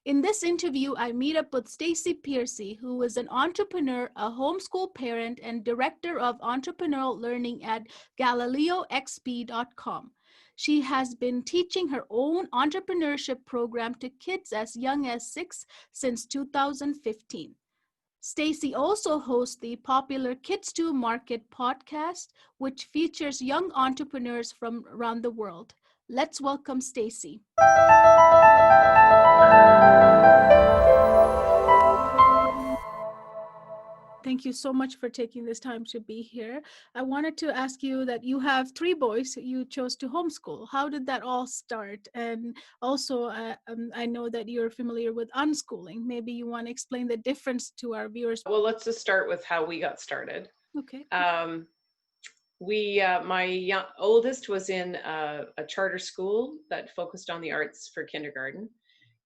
In this interview, I meet up with Stacy Piercey, who is an entrepreneur, a homeschool parent, and director of entrepreneurial learning at GalileoXP.com. She has been teaching her own entrepreneurship program to kids as young as 6 since 2015. Stacy also hosts the popular Kids to Market podcast, which features young entrepreneurs from around the world. Let's welcome Stacy. Thank you so much for taking this time to be here. I wanted to ask you that you have 3 boys you chose to homeschool. How did that all start? And also, I know that you're familiar with unschooling. Maybe you want to explain the difference to our viewers. Well, let's just start with how we got started. Okay. My oldest was in a charter school that focused on the arts for kindergarten,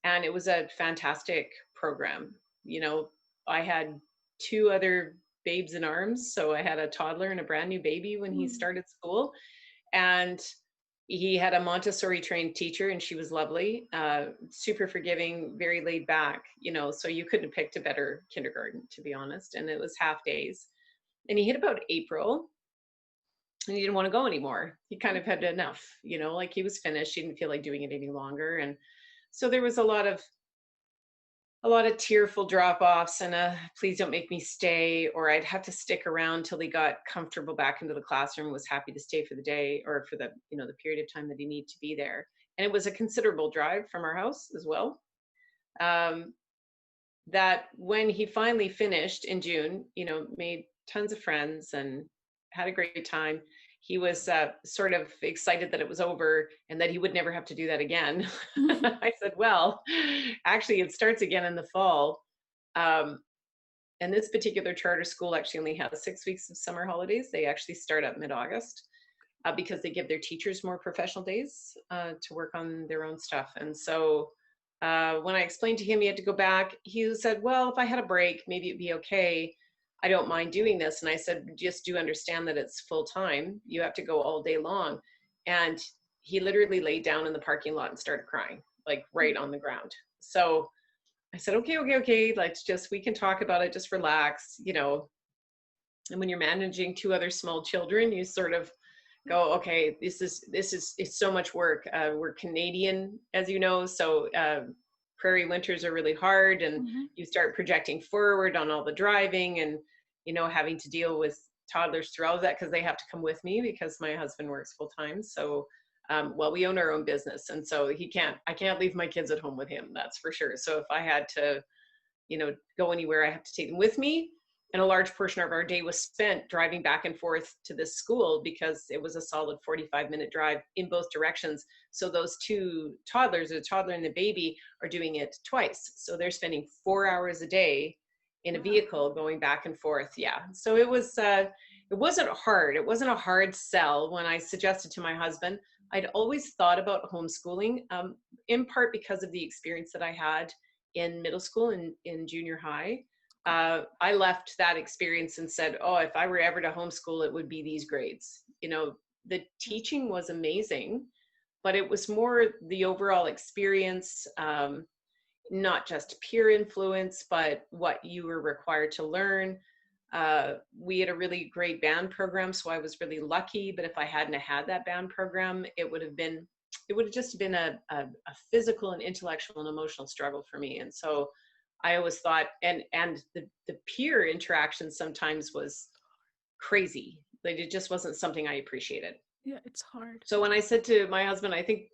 and it was a fantastic program. You know, I had 2 other babes in arms, so I had a toddler and a brand new baby when he started school, and he had a Montessori trained teacher, and she was lovely, super forgiving, very laid back, so you couldn't have picked a better kindergarten, to be honest. And it was half days, and he hit about April and he didn't want to go anymore. He kind of had enough, like he was finished. He didn't feel like doing it any longer. And so there was a lot of tearful drop-offs and please don't make me stay, or I'd have to stick around till he got comfortable back into the classroom, was happy to stay for the day or for the, the period of time that he needed to be there. And it was a considerable drive from our house as well. That when he finally finished in June, made tons of friends and had a great time. He was sort of excited that it was over and that he would never have to do that again. I said, well, actually it starts again in the fall. And this particular charter school actually only has 6 weeks of summer holidays. They actually start up mid-August because they give their teachers more professional days to work on their own stuff. And so when I explained to him he had to go back, he said, well, if I had a break, maybe it'd be okay. I don't mind doing this. And I said, just do understand that it's full time. You have to go all day long. And he literally laid down in the parking lot and started crying, like right on the ground. So I said, okay. We can talk about it. Just relax, And when you're managing 2 other small children, you sort of go, okay, it's so much work. We're Canadian, as you know, so prairie winters are really hard, and you start projecting forward on all the driving and, having to deal with toddlers through all of that because they have to come with me because my husband works full time. So, we own our own business. And so I can't leave my kids at home with him. That's for sure. So if I had to, go anywhere, I have to take them with me. And a large portion of our day was spent driving back and forth to this school because it was a solid 45-minute drive in both directions. So those 2 toddlers, the toddler and the baby, are doing it twice. So they're spending 4 hours a day in a vehicle going back and forth. Yeah. So it wasn't hard. It wasn't a hard sell when I suggested to my husband. I'd always thought about homeschooling, in part because of the experience that I had in middle school and in junior high. I left that experience and said, oh, if I were ever to homeschool, it would be these grades. The teaching was amazing, but it was more the overall experience, not just peer influence, but what you were required to learn. We had a really great band program, so I was really lucky. But if I hadn't had that band program, it would have just been a physical and intellectual and emotional struggle for me. And so I always thought, and the peer interaction sometimes was crazy. Like it just wasn't something I appreciated. Yeah, it's hard. So when I said to my husband, I think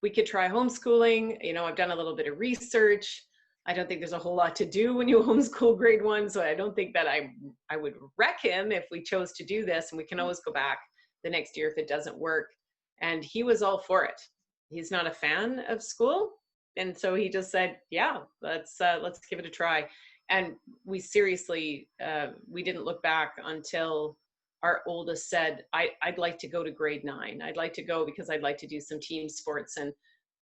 we could try homeschooling, I've done a little bit of research. I don't think there's a whole lot to do when you homeschool grade 1. So I don't think that I would wreck him if we chose to do this, and we can always go back the next year if it doesn't work. And he was all for it. He's not a fan of school. And so he just said, yeah, let's give it a try. And we seriously, we didn't look back until our oldest said, I'd like to go to grade 9. I'd like to go because I'd like to do some team sports. And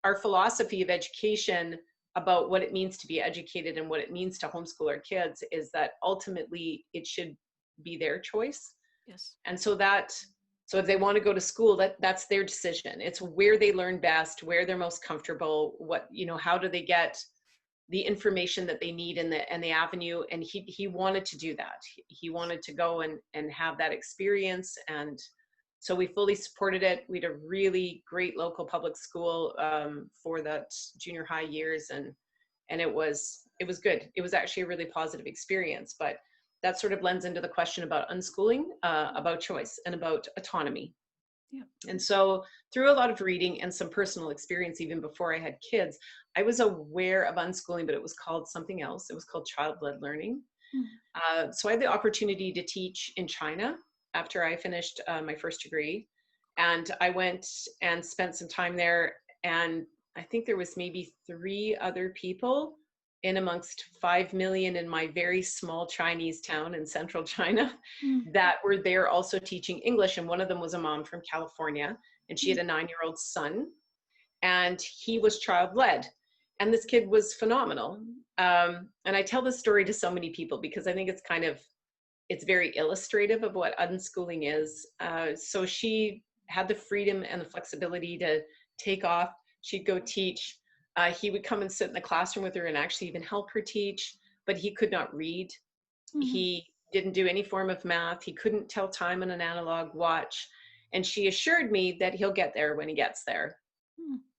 our philosophy of education about what it means to be educated and what it means to homeschool our kids is that ultimately it should be their choice. Yes. And so if they want to go to school, that's their decision. It's where they learn best, where they're most comfortable, how do they get the information that they need and the avenue. And he wanted to do that. He wanted to go and have that experience. And so we fully supported it. We had a really great local public school for that junior high years. And it was good. It was actually a really positive experience, but that sort of lends into the question about unschooling, about choice and about autonomy. Yeah. And so through a lot of reading and some personal experience, even before I had kids, I was aware of unschooling, but it was called something else. It was called child-led learning. So I had the opportunity to teach in China after I finished my first degree. And I went and spent some time there. And I think there was maybe 3 other people in amongst 5 million in my very small Chinese town in central China that were there also teaching English. And one of them was a mom from California, and she had a 9-year-old son, and he was child-led. And this kid was phenomenal. And I tell this story to so many people because I think it's very illustrative of what unschooling is. So she had the freedom and the flexibility to take off. She'd go teach. He would come and sit in the classroom with her and actually even help her teach, but he could not read. He didn't do any form of math. He couldn't tell time on an analog watch. And she assured me that he'll get there when he gets there.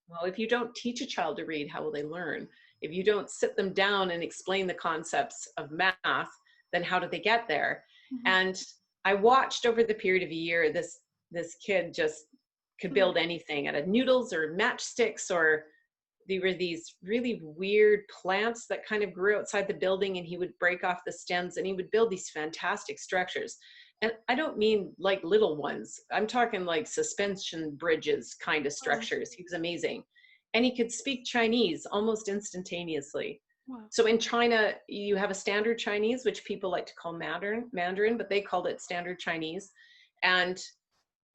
Well, if you don't teach a child to read, how will they learn? If you don't sit them down and explain the concepts of math, then how do they get there? And I watched over the period of a year, this kid just could build anything out of noodles or matchsticks, or there were these really weird plants that kind of grew outside the building, and he would break off the stems and he would build these fantastic structures. And I don't mean like little ones. I'm talking like suspension bridges kind of structures. He was amazing. And he could speak Chinese almost instantaneously. Wow. So in China, you have a standard Chinese, which people like to call Mandarin, but they called it standard Chinese. And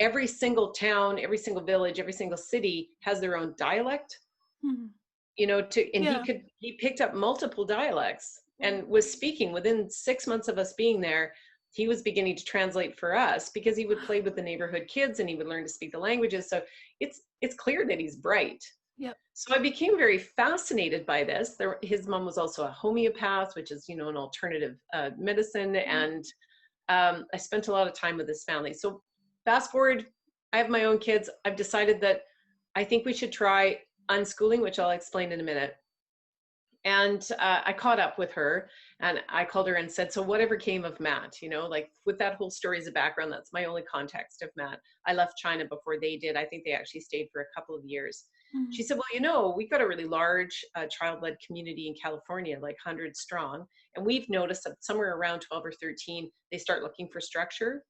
every single town, every single village, every single city has their own dialect. You know, he picked up multiple dialects and was speaking within 6 months of us being there. He was beginning to translate for us because he would play with the neighborhood kids and he would learn to speak the languages. So it's clear that he's bright. Yep. So I became very fascinated by this. His mom was also a homeopath, which is, an alternative medicine. And I spent a lot of time with his family. So fast forward, I have my own kids. I've decided that I think we should try unschooling, which I'll explain in a minute. And I caught up with her and I called her and said, so whatever came of Matt, like with that whole story as a background, that's my only context of Matt. I left China before they did. I think they actually stayed for a couple of years. She said, well, we've got a really large child-led community in California, like 100 strong. And we've noticed that somewhere around 12 or 13, they start looking for structure.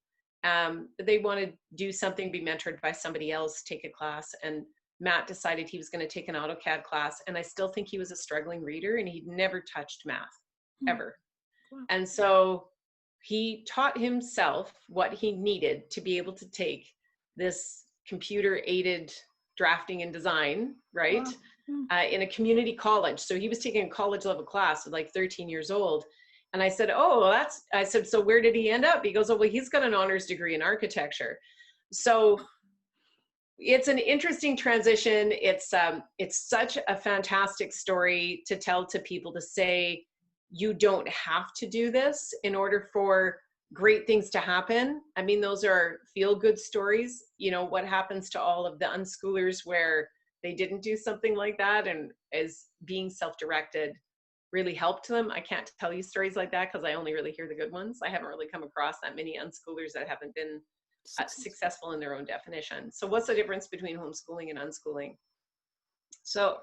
They want to do something, be mentored by somebody else, take a class. And Matt decided he was going to take an AutoCAD class. And I still think he was a struggling reader and he'd never touched math, ever. Wow. And so he taught himself what he needed to be able to take this computer-aided drafting and design, right? Wow. In a community college. So he was taking a college level class at like 13 years old. And I said, so where did he end up? He goes, well, he's got an honors degree in architecture. So it's an interesting transition. It's such a fantastic story to tell to people, to say, you don't have to do this in order for great things to happen. I mean, those are feel-good stories. What happens to all of the unschoolers where they didn't do something like that and as being self-directed really helped them. I can't tell you stories like that because I only really hear the good ones. I haven't really come across that many unschoolers that haven't been successful in their own definition. So what's the difference between homeschooling and unschooling? So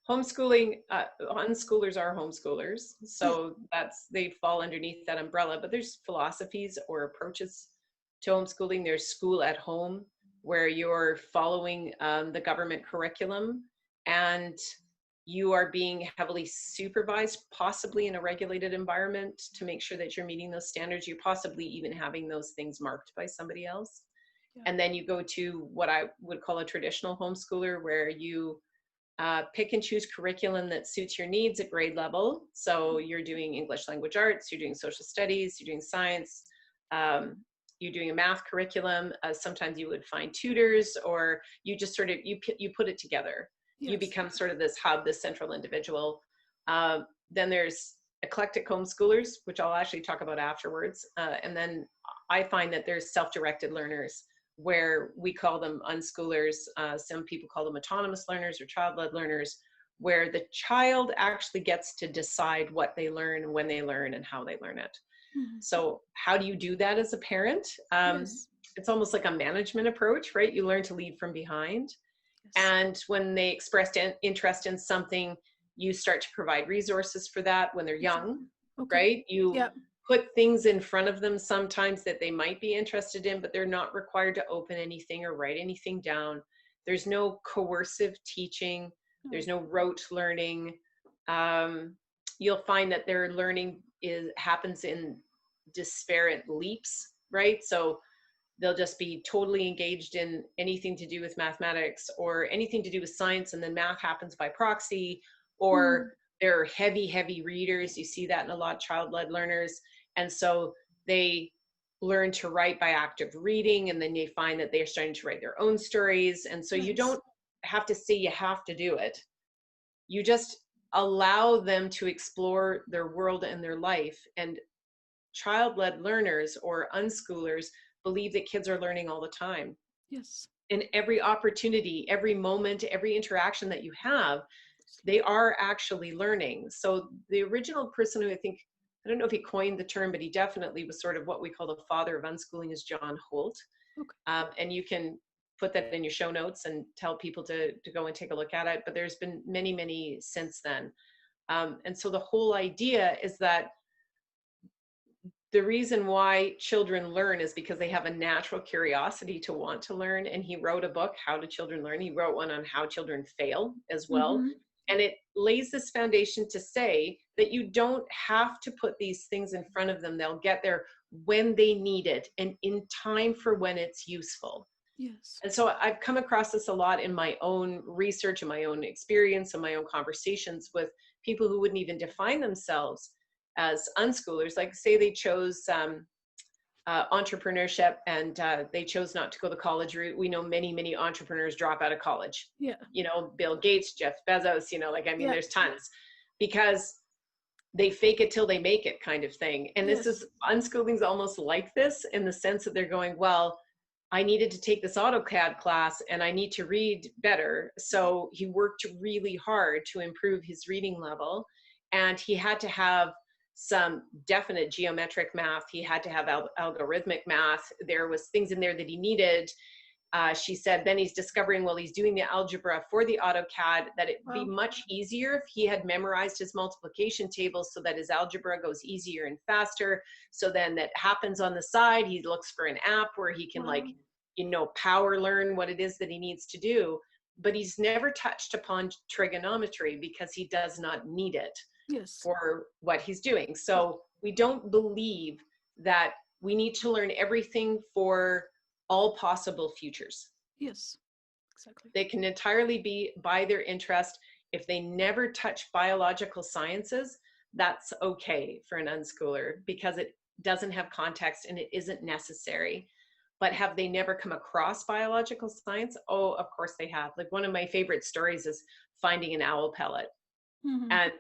homeschooling, unschoolers are homeschoolers. So they fall underneath that umbrella, but there's philosophies or approaches to homeschooling. There's school at home, where you're following the government curriculum and you are being heavily supervised, possibly in a regulated environment, to make sure that you're meeting those standards. You're possibly even having those things marked by somebody else. Yeah. And then you go to what I would call a traditional homeschooler, where you pick and choose curriculum that suits your needs at grade level. So you're doing English language arts, you're doing social studies, you're doing science, you're doing a math curriculum. Sometimes you would find tutors, or you just sort of, you put it together. Yes. You become sort of this hub, this central individual. Then there's eclectic homeschoolers, which I'll actually talk about afterwards. And then I find that there's self-directed learners, where we call them unschoolers. Some people call them autonomous learners or child-led learners, where the child actually gets to decide what they learn, when they learn, and how they learn it. Mhm. So how do you do that as a parent? Yes. It's almost like a management approach, right? You learn to lead from behind. Yes. And when they expressed interest in something, you start to provide resources for that when they're young, Exactly. Okay. right? You Yeah. put things in front of them sometimes that they might be interested in, but they're not required to open anything or write anything down. There's no coercive teaching. No. There's no rote learning. You'll find that their learning happens in disparate leaps, right? So they'll just be totally engaged in anything to do with mathematics or anything to do with science, and then math happens by proxy. Or Mm. they're heavy readers. You see that in a lot of child-led learners. And so they learn to write by active reading, and then they find that they're starting to write their own stories. And so you Nice. don't have to say you have to do it. You just allow them to explore their world and their life. And child-led learners or unschoolers believe that kids are learning all the time. Yes. In every opportunity, every moment, every interaction that you have, they are actually learning. So the original person who I don't know if he coined the term, but he definitely was sort of what we call the father of unschooling, is John Holt. Okay. And you can put that in your show notes and tell people to go and take a look at it. But there's been many since then. And so the whole idea is that the reason why children learn is because they have a natural curiosity to want to learn. And he wrote a book, How Do Children Learn? He wrote one on how children fail as well. Mm-hmm. And it lays this foundation to say that you don't have to put these things in front of them. They'll get there when they need it and in time for when it's useful. Yes. And so I've come across this a lot in my own research and my own experience and my own conversations with people who wouldn't even define themselves as unschoolers. Like, say they chose entrepreneurship and they chose not to go the college route. We know many entrepreneurs drop out of college. Yeah. You know, Bill Gates, Jeff Bezos, Yeah. there's tons, because they fake it till they make it kind of thing. And this Yes. is, unschooling's almost like this, in the sense that they're going, well, I needed to take this AutoCAD class and I need to read better. So he worked really hard to improve his reading level. And he had to have some definite geometric math. He had to have algorithmic math. There was things in there that he needed. She said then he's discovering while he's doing the algebra for the AutoCAD that it'd be Wow. much easier if he had memorized his multiplication tables, so that his algebra goes easier and faster. So then that happens on the side. He looks for an app where he can Wow. power learn what it is that he needs to do. But he's never touched upon trigonometry because he does not need it Yes. for what he's doing. Yeah. So we don't believe that we need to learn everything for all possible futures. Yes. Exactly. They can entirely be by their interest. If they never touch biological sciences, that's okay for an unschooler because it doesn't have context and it isn't necessary. But have they never come across biological science? Oh, of course they have. Like, one of my favorite stories is finding an owl pellet. Mm-hmm. And,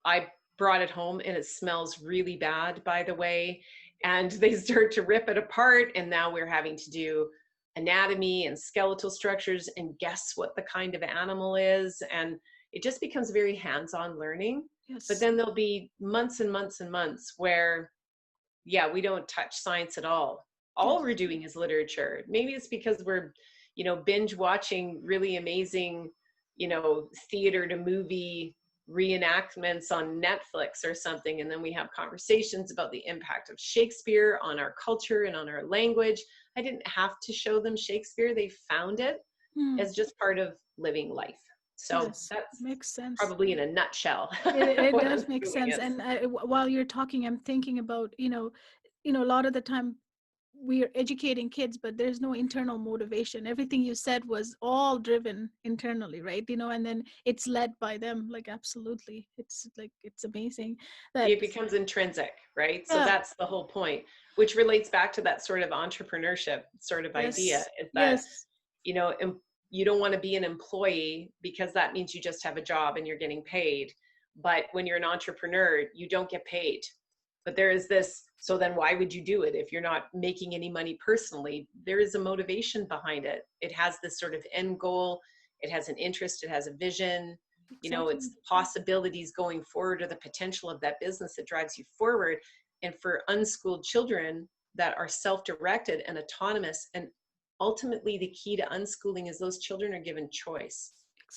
I brought it home and it smells really bad, by the way. And they start to rip it apart. And now we're having to do anatomy and skeletal structures and guess what the kind of animal is. And it just becomes very hands-on learning. But Yes. then there'll be months and months and months where, yeah, we don't touch science at all. All Yes. we're doing is literature. Maybe it's because we're, binge watching really amazing, theater to movie reenactments on Netflix or something. And then we have conversations about the impact of Shakespeare on our culture and on our language. I didn't have to show them Shakespeare. They found it Mm. as just part of living life. So Yes. that's Makes sense. probably in a nutshell It what does make unschooling sense. is. And while you're talking, I'm thinking about, a lot of the time we're educating kids, but there's no internal motivation. Everything you said was all driven internally, right? And then it's led by them. Like, absolutely. It's like, it's amazing that, It becomes intrinsic, right? So yeah, that's the whole point, which relates back to that sort of entrepreneurship sort of idea, yes, is that, yes, you know, you don't want to be an employee because that means you just have a job and you're getting paid. But when you're an entrepreneur, you don't get paid. But there is this, so then why would you do it if you're not making any money personally? There is a motivation behind it. It has this sort of end goal. It has an interest. It has a vision. You know, Exactly. it's the possibilities going forward or the potential of that business that drives you forward. And for unschooled children that are self-directed and autonomous, and ultimately the key to unschooling is those children are given choice.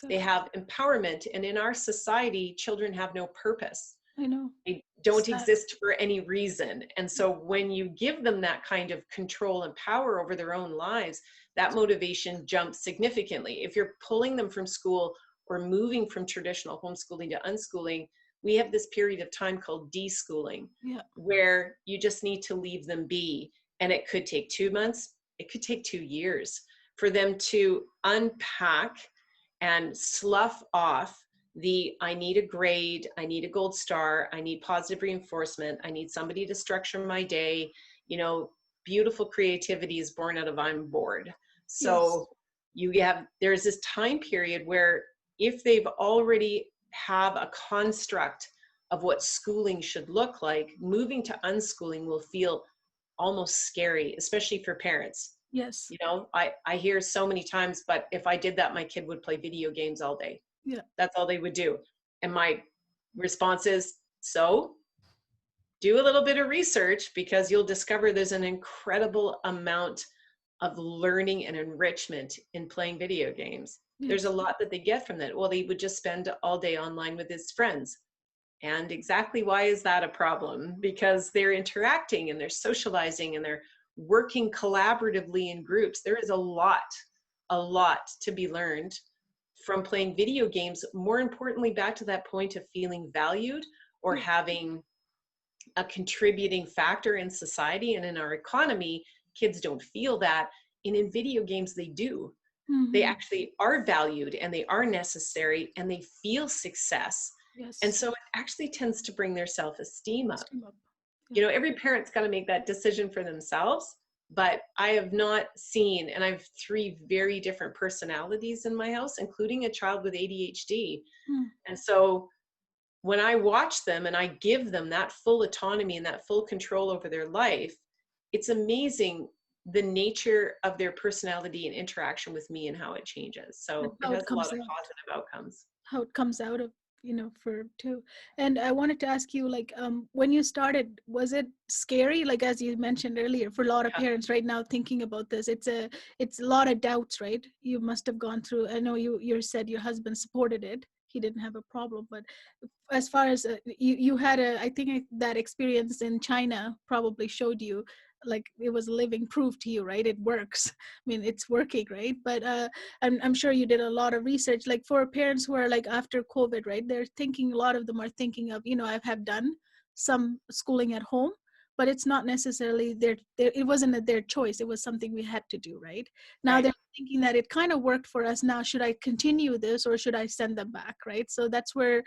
They Exactly. have empowerment. And in our society, children have no purpose. I know. They don't Sad. exist for any reason. And so when you give them that kind of control and power over their own lives, that motivation jumps significantly. If you're pulling them from school or moving from traditional homeschooling to unschooling, we have this period of time called deschooling, Yeah. where you just need to leave them be. And it could take 2 months, it could take 2 years for them to unpack and slough off the, I need a grade, I need a gold star, I need positive reinforcement, I need somebody to structure my day. You know, beautiful creativity is born out of I'm bored. Yes. So there's this time period where if they've already have a construct of what schooling should look like, moving to unschooling will feel almost scary, especially for parents. Yes. You know, I hear so many times, but if I did that, my kid would play video games all day. Yeah. That's all they would do. And my response is, so do a little bit of research, because you'll discover there's an incredible amount of learning and enrichment in playing video games. There's a Yes. lot that they get from that. Well, they would just spend all day online with his friends. And exactly why is that a problem? Because they're interacting and they're socializing and they're working collaboratively in groups. There is a lot to be learned from playing video games. More importantly, back to that point of feeling valued or Yeah. having a contributing factor in society and in our economy. Kids don't feel that. And in video games, they do. They Mm-hmm. actually are valued and they are necessary and they feel success. And Yes. so it actually tends to bring their self-esteem up. Steam up. Yeah. You know, every parent's got to make that decision for themselves. But I have not seen, and I have 3 very different personalities in my house, including a child with ADHD. Mm. And so when I watch them and I give them that full autonomy and that full control over their life, it's amazing the nature of their personality and interaction with me and how it changes. And So it how has it a lot comes of out. positive outcomes. How it comes out of, for too. And I wanted to ask you, like, when you started, was it scary, like as you mentioned earlier, for a lot of Yeah. parents right now thinking about this? It's a lot of doubts, right? You must have gone through. I know you said your husband supported it, he didn't have a problem, but as far as you had I think that experience in China probably showed you, like, it was living proof to you, right? It works. I mean, it's working, right? But I'm sure you did a lot of research, like for parents who are like after COVID, right? They're thinking, a lot of them are thinking of, I have done some schooling at home, but it's not necessarily it wasn't their choice. It was something we had to do, right? Now Right. they're thinking that it kind of worked for us. Now, should I continue this or should I send them back, right? So that's where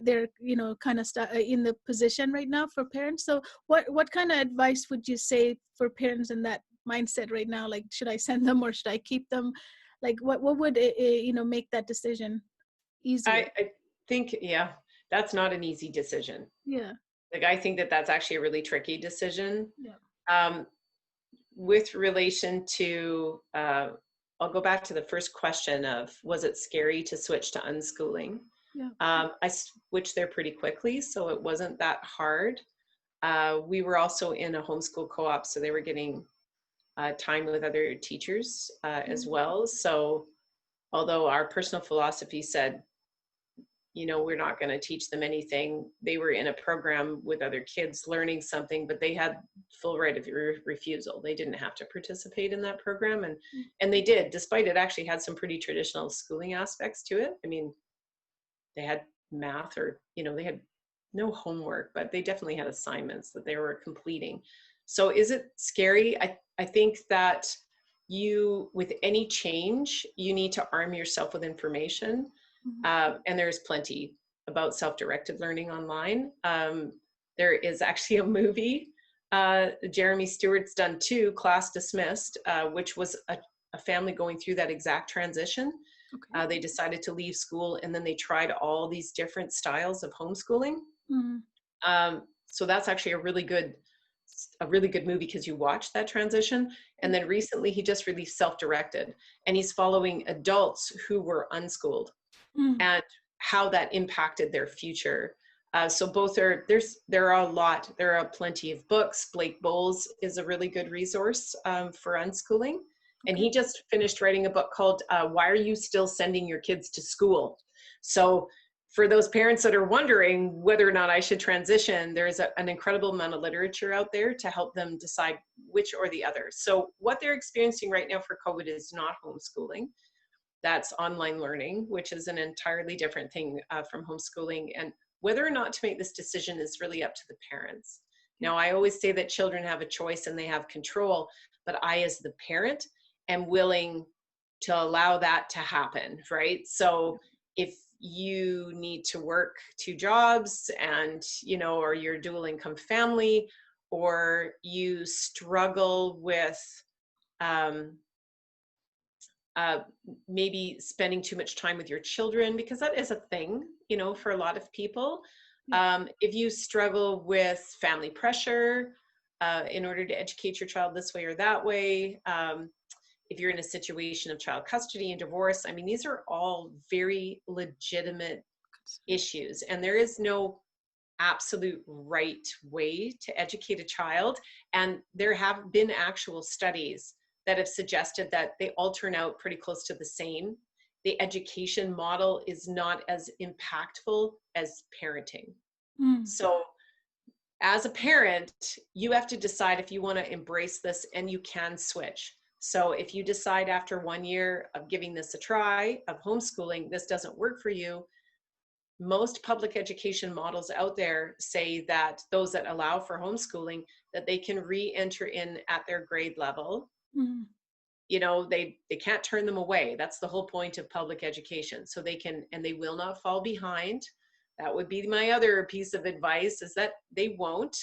they're, kind of in the position right now for parents. So what kind of advice would you say for parents in that mindset right now? Like, should I send them or should I keep them? Like, what would make that decision easier? I think, yeah, that's not an easy decision. Yeah. Like, I think that that's actually a really tricky decision. Yeah. Um, with relation to, I'll go back to the first question of, was it scary to switch to unschooling? Yeah. I switched there pretty quickly, so it wasn't that hard. We were also in a homeschool co-op, so they were getting time with other teachers as well. So although our personal philosophy said, we're not going to teach them anything, they were in a program with other kids learning something, but they had full right of refusal. They didn't have to participate in that program. And they did, despite it actually had some pretty traditional schooling aspects to it. I mean, they had math, or, they had no homework, but they definitely had assignments that they were completing. So is it scary? I think that with any change, you need to arm yourself with information. And there's plenty about self-directed learning online. There is actually a movie, Jeremy Stewart's done 2, Class Dismissed, which was a family going through that exact transition. Okay. They decided to leave school, and then they tried all these different styles of homeschooling. Mm. So that's actually a really good movie, because you watch that transition. And then recently he just released Self-Directed, and he's following adults who were unschooled Mm. and how that impacted their future. So both there are plenty of books. Blake Bowles is a really good resource for unschooling. And Okay. he just finished writing a book called Why Are You Still Sending Your Kids to School? So for those parents that are wondering whether or not I should transition, there's an incredible amount of literature out there to help them decide which or the other. So what they're experiencing right now for COVID is not homeschooling. That's online learning, which is an entirely different thing from homeschooling. And whether or not to make this decision is really up to the parents. Now, I always say that children have a choice and they have control, but I, as the parent, am willing to allow that to happen, right? So if you need to work 2 jobs and, or you're a dual income family, or you struggle with maybe spending too much time with your children, because that is a thing, for a lot of people. If you struggle with family pressure in order to educate your child this way or that way, if you're in a situation of child custody and divorce, I mean, these are all very legitimate issues, and there is no absolute right way to educate a child. And there have been actual studies that have suggested that they all turn out pretty close to the same. The education model is not as impactful as parenting. Mm. So as a parent, you have to decide if you want to embrace this, and you can switch. So if you decide after 1 year of giving this a try, of homeschooling, this doesn't work for you, most public education models out there say that those that allow for homeschooling, that they can re-enter in at their grade level. Mm. They can't turn them away. That's the whole point of public education. So they can, and they will not fall behind. That would be my other piece of advice, is that they won't.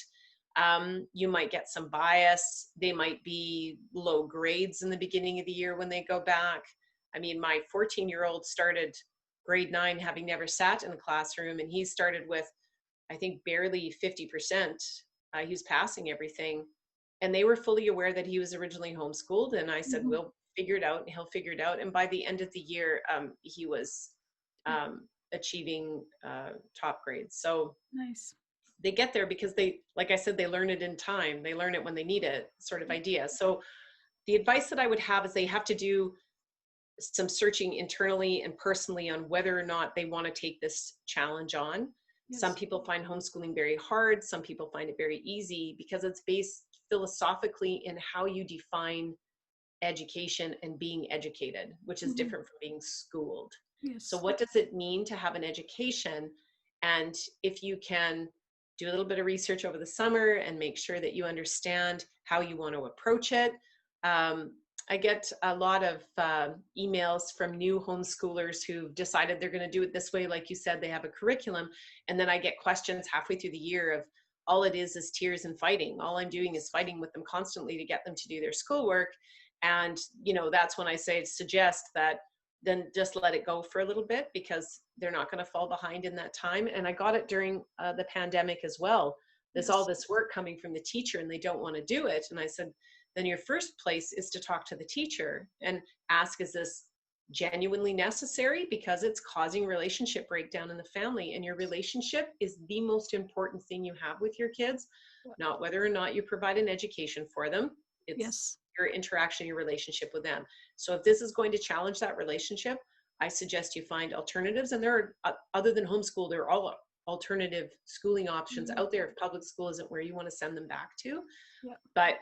You might get some bias. They might be low grades in the beginning of the year when they go back. I mean, my 14-year-old started grade 9 having never sat in a classroom, and he started with, I think, barely 50%. He was passing everything, and they were fully aware that he was originally homeschooled. And I said, we'll figure it out, and he'll figure it out. And by the end of the year, he was achieving top grades. So Nice. they get there because they, like I said, they learn it in time. They learn it when they need it, sort of idea. So the advice that I would have is they have to do some searching internally and personally on whether or not they want to take this challenge on. Yes. Some people find homeschooling very hard. Some people find it very easy, because it's based philosophically in how you define education and being educated, which is different from being schooled. Yes. So what does it mean to have an education? And if you can do a little bit of research over the summer and make sure that you understand how you want to approach it. I get a lot of emails from new homeschoolers who've decided they're going to do it this way. Like you said, they have a curriculum. And then I get questions halfway through the year of, all it is tears and fighting. All I'm doing is fighting with them constantly to get them to do their schoolwork. And, that's when I suggest that then just let it go for a little bit, because they're not going to fall behind in that time. And I got it during the pandemic as well. There's all this work coming from the teacher, and they don't want to do it. And I said, then your first place is to talk to the teacher and ask, is this genuinely necessary? Because it's causing relationship breakdown in the family, and your relationship is the most important thing you have with your kids, not whether or not you provide an education for them. It's your interaction, your relationship with them. So if this is going to challenge that relationship, I suggest you find alternatives. And there are, other than homeschool, there are all alternative schooling options out there if public school isn't where you want to send them back to. But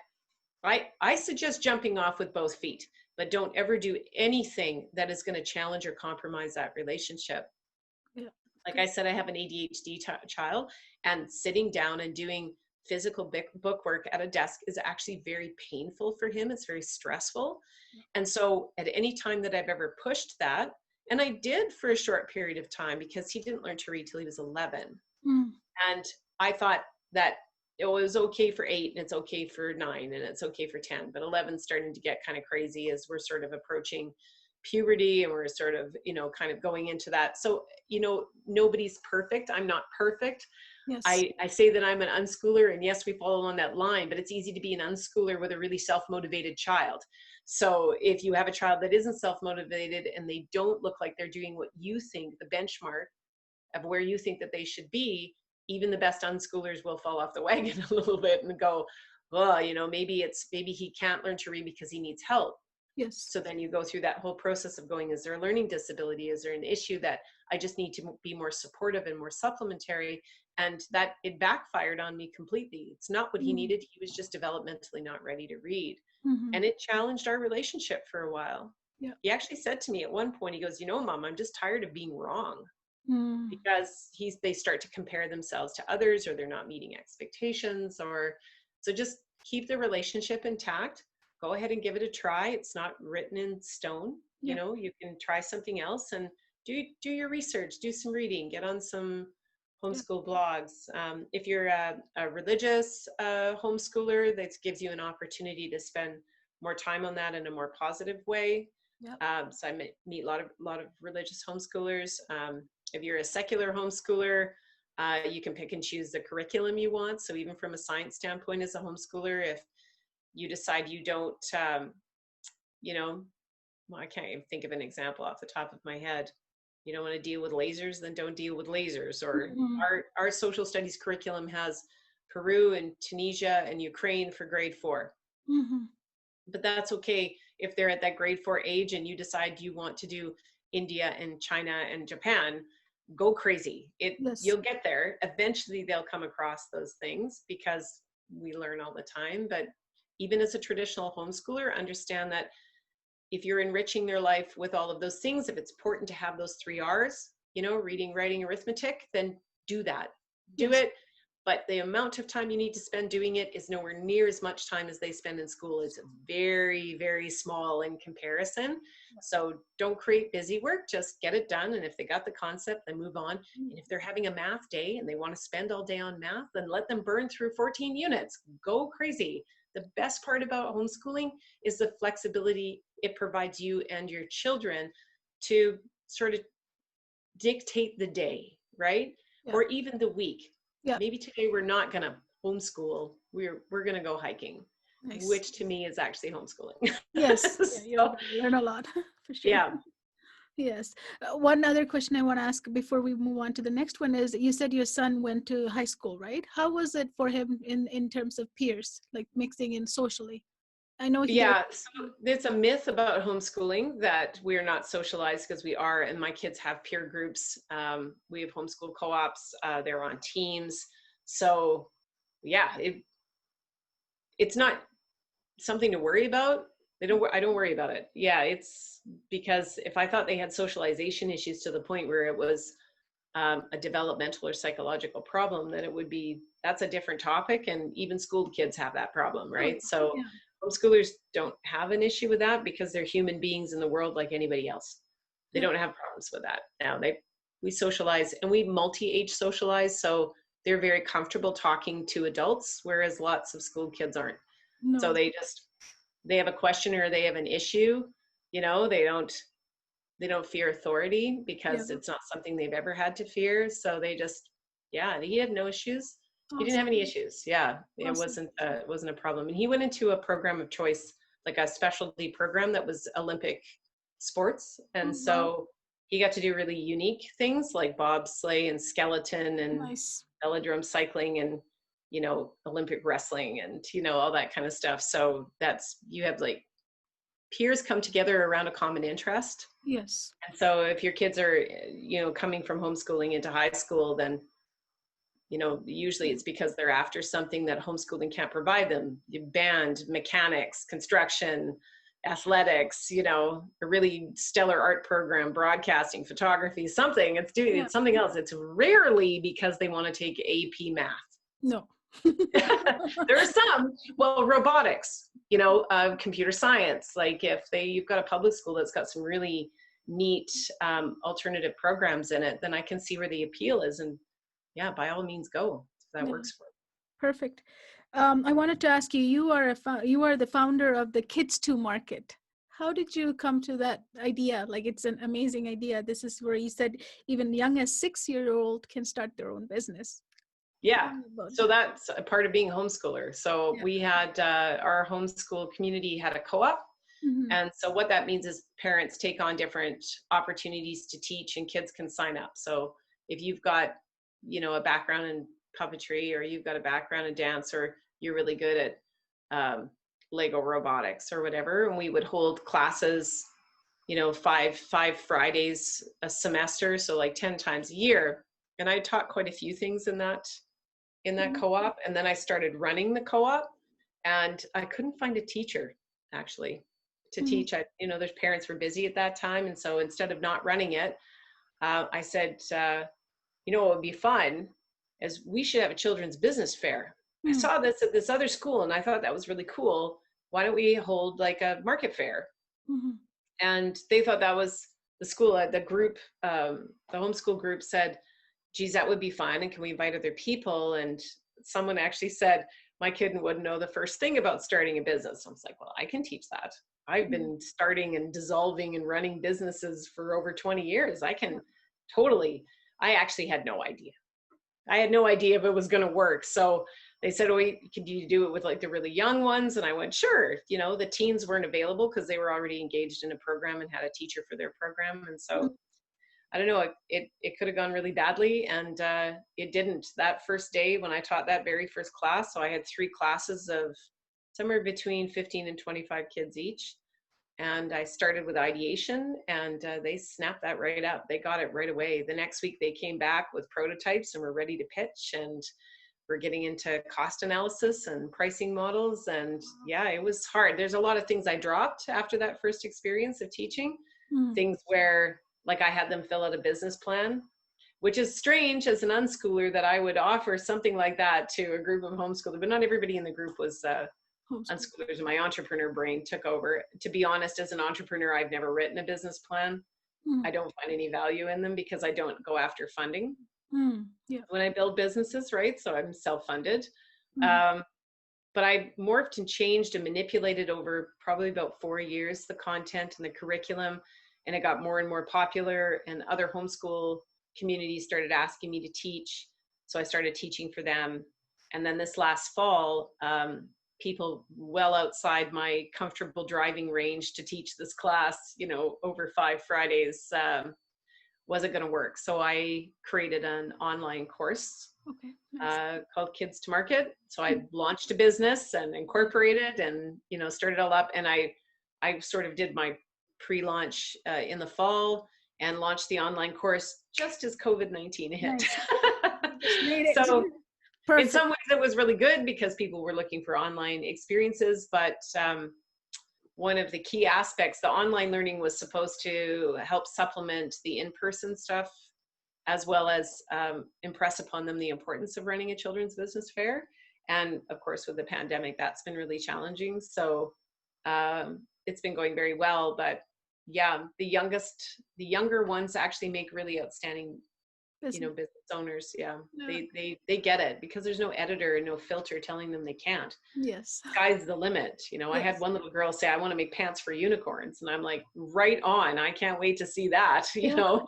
I suggest jumping off with both feet, but don't ever do anything that is going to challenge or compromise that relationship. Like I said, I have an ADHD child, and sitting down and doing physical book work at a desk is actually very painful for him. It's very stressful. And so at any time that I've ever pushed that, and I did for a short period of time, because he didn't learn to read till he was 11. And I thought that it was okay for 8 and it's okay for 9 and it's okay for 10, but 11's starting to get kind of crazy as we're sort of approaching puberty and we're sort of, kind of going into that. So, nobody's perfect. I'm not perfect. Yes. I say that I'm an unschooler, and yes, we follow on that line, but it's easy to be an unschooler with a really self-motivated child. So if you have a child that isn't self-motivated and they don't look like they're doing what you think the benchmark of where you think that they should be, even the best unschoolers will fall off the wagon a little bit and go, well, maybe he can't learn to read because he needs help. Yes. So then you go through that whole process of going, is there a learning disability? Is there an issue that I just need to be more supportive and more supplementary? And that it backfired on me completely. It's not what he needed. He was just developmentally not ready to read. Mm-hmm. And it challenged our relationship for a while. Yeah. He actually said to me at one point, he goes, Mom, I'm just tired of being wrong. Mm. Because they start to compare themselves to others, or they're not meeting expectations, or so just keep the relationship intact. Go ahead and give it a try. It's not written in stone. Yeah. You can try something else and do your research, do some reading, get on some Yeah. homeschool blogs. If you're a religious homeschooler, that gives you an opportunity to spend more time on that in a more positive way. Yeah. So I meet a lot of religious homeschoolers. If you're a secular homeschooler, you can pick and choose the curriculum you want. So even from a science standpoint as a homeschooler, if you decide you don't, well, I can't even think of an example off the top of my head. You don't want to deal with lasers, then don't deal with lasers. Or Mm-hmm. our social studies curriculum has Peru and Tunisia and Ukraine for grade 4. Mm-hmm. But that's okay if they're at that grade 4 age and you decide you want to do India and China and Japan. Go crazy. Yes. You'll get there. Eventually they'll come across those things because we learn all the time. But even as a traditional homeschooler, understand that if you're enriching their life with all of those things, if it's important to have those 3 R's, reading, writing, arithmetic, then do that. Do Yes. it. But the amount of time you need to spend doing it is nowhere near as much time as they spend in school. It's very, very small in comparison. So don't create busy work, just get it done. And if they got the concept, then move on. And if they're having a math day and they want to spend all day on math, then let them burn through 14 units. Go crazy. The best part about homeschooling is the flexibility it provides you and your children to sort of dictate the day, right? Yeah. Or even the week. Yeah. Maybe today we're not going to homeschool. We're going to go hiking, Nice. which to me is actually homeschooling. Yes. So, Yeah, you learn a lot for sure. yeah. Yes. One other question I want to ask before we move on to the next one is, you said your son went to high school, right? How was it for him in terms of peers, like mixing in socially? I know Yeah, so it's a myth about homeschooling that we're not socialized, because we are, and my kids have peer groups. We have homeschool co-ops. They're on teams. So yeah, it's not something to worry about. I don't worry about it. Yeah, it's because if I thought they had socialization issues to the point where it was a developmental or psychological problem, then that's a different topic. And even school kids have that problem, right? So yeah. homeschoolers don't have an issue with that because they're human beings in the world like anybody else. They don't have problems with that. Now we socialize, and we multi-age socialize. So they're very comfortable talking to adults, whereas lots of school kids aren't. No. So they have a question or they have an issue, they don't fear authority because it's not something they've ever had to fear. So they just, he had no issues. Awesome. He didn't have any issues. Yeah. Awesome. It wasn't a problem. And he went into a program of choice, like a specialty program that was Olympic sports. And so he got to do really unique things like bobsleigh and skeleton and velodrome cycling and, Olympic wrestling and, all that kind of stuff. So you have like peers come together around a common interest. Yes. And so if your kids are, coming from homeschooling into high school, then, usually it's because they're after something that homeschooling can't provide them. Band, mechanics, construction, athletics, a really stellar art program, broadcasting, photography, something. It's doing something else. It's rarely because they want to take AP math. No. There are some, robotics, computer science. Like if you've got a public school that's got some really neat alternative programs in it, then I can see where the appeal is. And by all means go if that works for Perfect. I wanted to ask you, you are the founder of the Kids to Market. How did you come to that idea? Like, it's an amazing idea. This is where you said even young as 6-year-old can start their own business. Yeah. Tell me about So that. that's a part of being homeschooler. So Yeah. we had our homeschool community had a co-op. Mm-hmm. And so what that means is parents take on different opportunities to teach and kids can sign up. So if you've got, a background in puppetry, or you've got a background in dance, or you're really good at Lego robotics or whatever, and we would hold classes, five Fridays a semester. So like 10 times a year. And I taught quite a few things in that Mm-hmm. co-op. And then I started running the co-op, and I couldn't find a teacher actually to Mm-hmm. teach. Their parents were busy at that time. And so instead of not running it, I said, what would be fun is we should have a children's business fair. I saw this at this other school and I thought that was really cool. Why don't we hold like a market fair? Mm-hmm. And they thought that was the school, the group, the homeschool group said, geez, that would be fun. And can we invite other people? And someone actually said, my kid wouldn't know the first thing about starting a business. I was like, well, I can teach that. I've been starting and dissolving and running businesses for over 20 years. I can totally, I actually had no idea. I had no idea if it was going to work. So they said, oh, could you do it with like the really young ones? And I went, sure. The teens weren't available because they were already engaged in a program and had a teacher for their program. And so I don't know, it could have gone really badly, and it didn't. That first day when I taught that very first class, so I had 3 classes of somewhere between 15 and 25 kids each. And I started with ideation, and they snapped that right up. They got it right away. The next week they came back with prototypes and were ready to pitch, and we're getting into cost analysis and pricing models. And yeah, it was hard. There's a lot of things I dropped after that first experience of teaching, things where like I had them fill out a business plan, which is strange as an unschooler that I would offer something like that to a group of homeschoolers, but not everybody in the group was unschoolers, and my entrepreneur brain took over. To be honest, as an entrepreneur, I've never written a business plan. I don't find any value in them because I don't go after funding Yeah. when I build businesses, right? So I'm self-funded. Mm-hmm. But I morphed and changed and manipulated over probably about 4 years, the content and the curriculum, and it got more and more popular, and other homeschool communities started asking me to teach. So I started teaching for them. And then this last fall, people well outside my comfortable driving range to teach this class, over 5 Fridays, wasn't going to work. So I created an online course Okay. Nice. called Kids to Market. So I launched a business and incorporated and, started all up. And I sort of did my pre-launch in the fall and launched the online course just as COVID-19 hit. Nice. Just made it. So in Perfect. some ways it was really good because people were looking for online experiences, but one of the key aspects, the online learning was supposed to help supplement the in-person stuff, as well as impress upon them the importance of running a children's business fair. And of course, with the pandemic, that's been really challenging. So it's been going very well, but yeah, the younger ones actually make really outstanding, business owners. Yeah, they get it because there's no editor and no filter telling them they can't. Yes. Sky's the limit. I had one little girl say, I want to make pants for unicorns. And I'm like, right on. I can't wait to see that.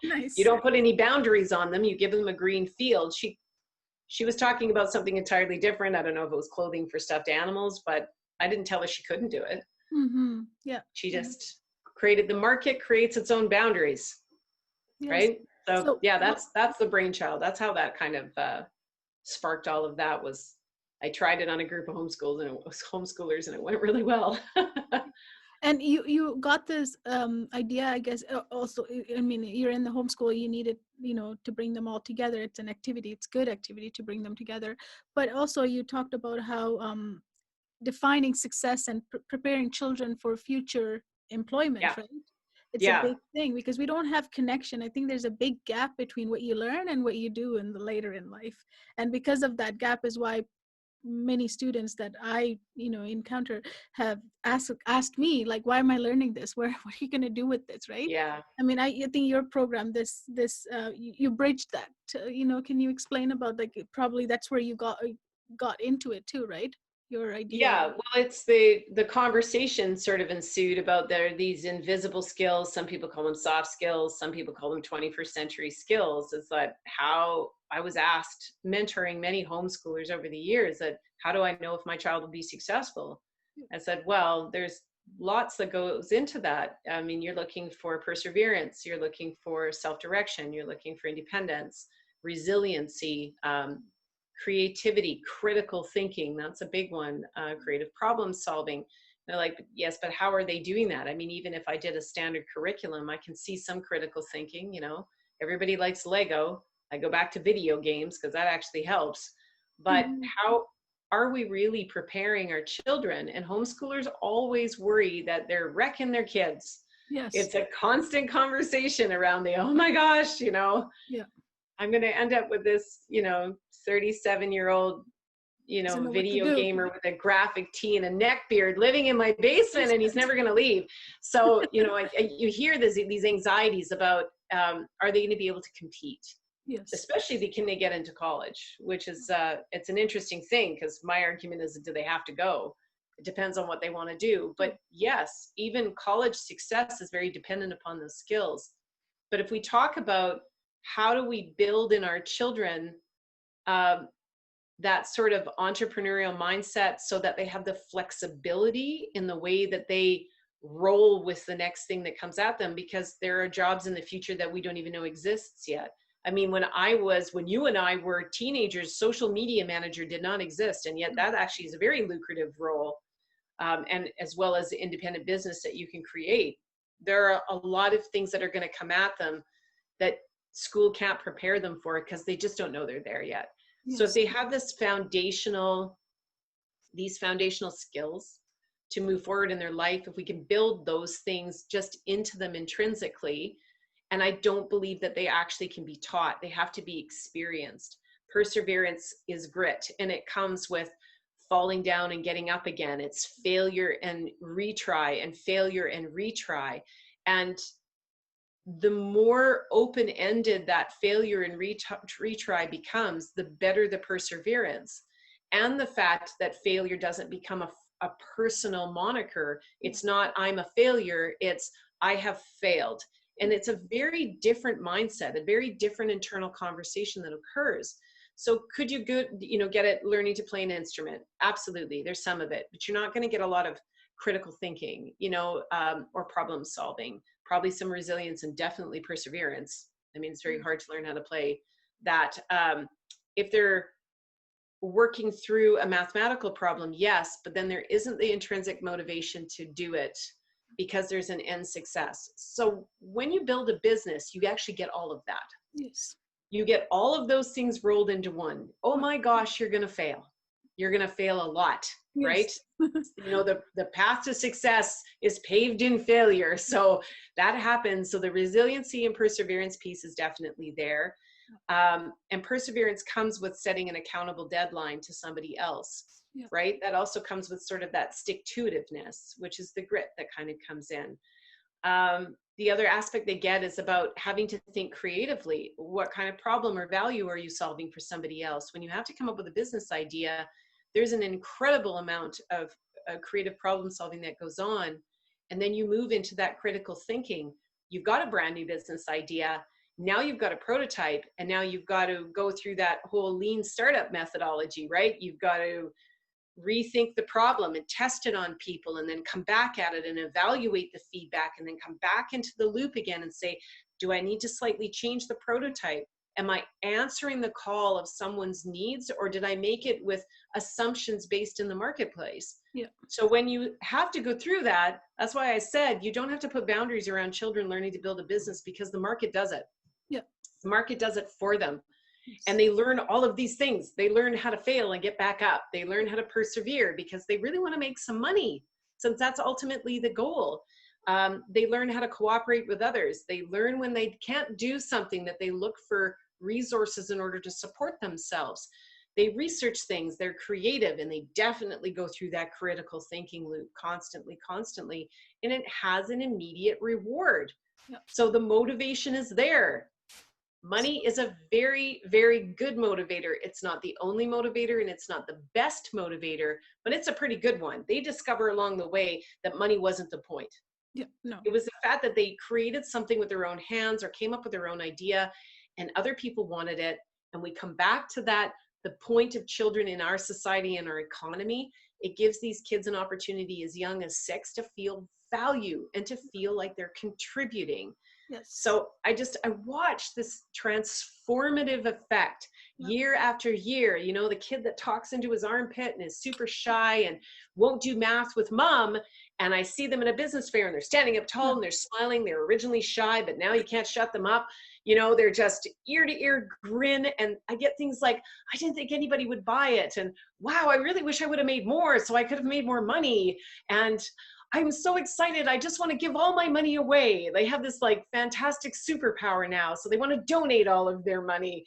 Nice. You don't put any boundaries on them. You give them a green field. She was talking about something entirely different. I don't know if it was clothing for stuffed animals, but I didn't tell her she couldn't do it. Mm-hmm. Yeah. She just created, the market creates its own boundaries. Yes. Right. So yeah, that's the brainchild. That's how that kind of sparked all of that. Was I tried it on a group of homeschoolers and it went really well. And you got this idea, I guess, also, I mean, you're in the homeschool, you need it, to bring them all together. It's an activity, it's good activity to bring them together. But also you talked about how defining success and preparing children for future employment, Yeah. right? It's a big thing because we don't have connection. I think there's a big gap between what you learn and what you do in the later in life. And because of that gap is why many students that I encounter have asked me, like, why am I learning this? What are you going to do with this, right? Yeah. I mean, I think your program, you bridged that. Can you explain about, like, probably that's where you got into it too, right? Your idea. Yeah, well, it's the conversation sort of ensued about there are these invisible skills. Some people call them soft skills. Some people call them 21st century skills. It's that how I was asked, mentoring many homeschoolers over the years, that how do I know if my child will be successful? I said, well, there's lots that goes into that. I mean, you're looking for perseverance. You're looking for self-direction. You're looking for independence, resiliency, creativity, critical thinking. That's a big one. Creative problem solving. They're like, yes, but how are they doing that? I mean, even if I did a standard curriculum, I can see some critical thinking. You know, everybody likes Lego. I go back to video games because that actually helps. But Mm-hmm. how are we really preparing our children? And homeschoolers always worry that they're wrecking their kids. Yes. It's a constant conversation around the, oh my gosh, you know, Yeah. I'm going to end up with this, you know, 37-year-old, you Doesn't know, know what to video do. gamer with a graphic tee and a neck beard living in my basement, and he's never going to leave. So, you know, you hear these anxieties about, are they going to be able to compete? Yes. Especially can they get into college, which is, it's an interesting thing, because my argument is, do they have to go? It depends on what they want to do. But yes, even college success is very dependent upon those skills. But if we talk about how do we build in our children that sort of entrepreneurial mindset so that they have the flexibility in the way that they roll with the next thing that comes at them, because there are jobs in the future that we don't even know exists yet. I mean, when you and I were teenagers, social media manager did not exist. And yet that actually is a very lucrative role. And as well as the independent business that you can create. There are a lot of things that are going to come at them that school can't prepare them for, because they just don't know they're there yet. Yes. So if they have these foundational skills to move forward in their life, if we can build those things just into them intrinsically, and I don't believe that they actually can be taught, they have to be experienced. Perseverance is grit, and it comes with falling down and getting up again. It's failure and retry and failure and retry. And the more open-ended that failure and retry becomes, the better the perseverance. And the fact that failure doesn't become a personal moniker. It's not, I'm a failure, it's, I have failed. And it's a very different mindset, a very different internal conversation that occurs. So could you get it learning to play an instrument? Absolutely, there's some of it, but you're not going to get a lot of critical thinking, or problem solving. Probably some resilience and definitely perseverance. I mean, it's very hard to learn how to play that. If they're working through a mathematical problem, yes, but then there isn't the intrinsic motivation to do it because there's an end success. So when you build a business, you actually get all of that. Yes. You get all of those things rolled into one. Oh my gosh, you're going to fail. You're going to fail a lot, yes. Right? The path to success is paved in failure. So that happens. So the resiliency and perseverance piece is definitely there. And perseverance comes with setting an accountable deadline to somebody else, yeah. Right? That also comes with sort of that stick-to-itiveness, which is the grit that kind of comes in. The other aspect they get is about having to think creatively. What kind of problem or value are you solving for somebody else? When you have to come up with a business idea, there's an incredible amount of creative problem solving that goes on. And then you move into that critical thinking. You've got a brand new business idea. Now you've got a prototype, and now you've got to go through that whole lean startup methodology, right? You've got to rethink the problem and test it on people, and then come back at it and evaluate the feedback, and then come back into the loop again and say, do I need to slightly change the prototype? Am I answering the call of someone's needs, or did I make it with assumptions based in the marketplace? Yeah. So when you have to go through that, that's why I said you don't have to put boundaries around children learning to build a business, because the market does it. Yeah. The market does it for them. Yes. And they learn all of these things. They learn how to fail and get back up. They learn how to persevere because they really want to make some money, since that's ultimately the goal. They learn how to cooperate with others. They learn when they can't do something that they look for resources in order to support themselves. They research things, they're creative, and they definitely go through that critical thinking loop constantly, and it has an immediate reward. Yep. So the motivation is there. Money is a very, very good motivator. It's not the only motivator and it's not the best motivator, but it's a pretty good one. They discover along the way that money wasn't the point. Yeah, no. It was the fact that they created something with their own hands or came up with their own idea and other people wanted it. And we come back to that, the point of children in our society and our economy. It gives these kids an opportunity as young as 6 to feel value and to feel like they're contributing. Yes. So I watched this transformative effect year after year. You know, the kid that talks into his armpit and is super shy and won't do math with mom. And I see them in a business fair and they're standing up tall and they're smiling. They're originally shy, but now you can't shut them up. You know, they're just ear to ear grin. And I get things like, I didn't think anybody would buy it. And wow, I really wish I would have made more so I could have made more money. And I'm so excited. I just want to give all my money away. They have this like fantastic superpower now. So they want to donate all of their money.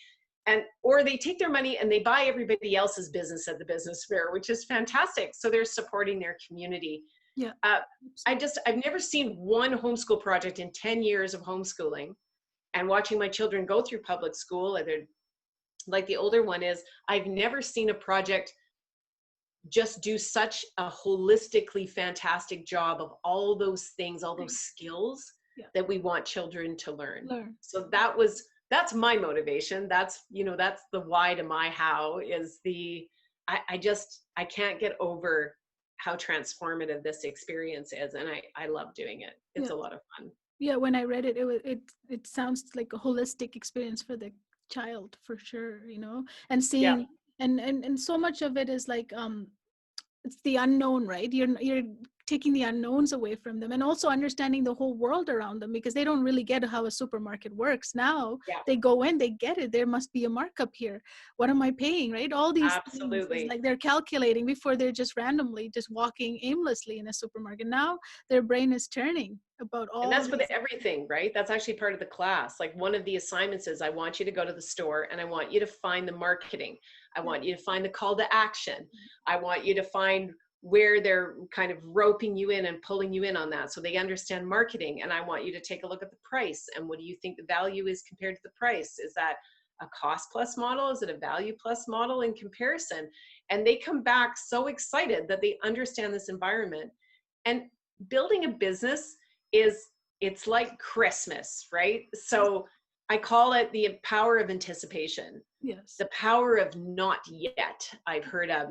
And or they take their money and they buy everybody else's business at the business fair, which is fantastic. So they're supporting their community. Yeah. I've never seen one homeschool project in 10 years of homeschooling and watching my children go through public school. They're, like the older one is, I've never seen a project just do such a holistically fantastic job of all those things, all those skills that we want children to learn. So that's my motivation. That's, you know, that's the why to my how is I can't get over how transformative this experience is. And I love doing it. It's a lot of fun. Yeah. When I read it, it sounds like a holistic experience for the child for sure, you know, and seeing, and so much of it is like, it's the unknown, right? You're taking the unknowns away from them and also understanding the whole world around them because they don't really get how a supermarket works. Now they go in, they get it. There must be a markup here. What am I paying, right? All these things, it's like they're calculating before they're just randomly just walking aimlessly in a supermarket. Now their brain is turning about all. And that's with everything, right? That's actually part of the class. Like one of the assignments is I want you to go to the store and I want you to find the marketing. I want you to find the call to action. I want you to find where they're kind of roping you in and pulling you in on that so they understand marketing. And I want you to take a look at the price and what do you think the value is compared to the price? Is that a cost plus model? Is it a value plus model in comparison? And they come back so excited that they understand this environment. And building a business it's like Christmas, right? So I call it the power of anticipation. Yes. The power of not yet. I've heard a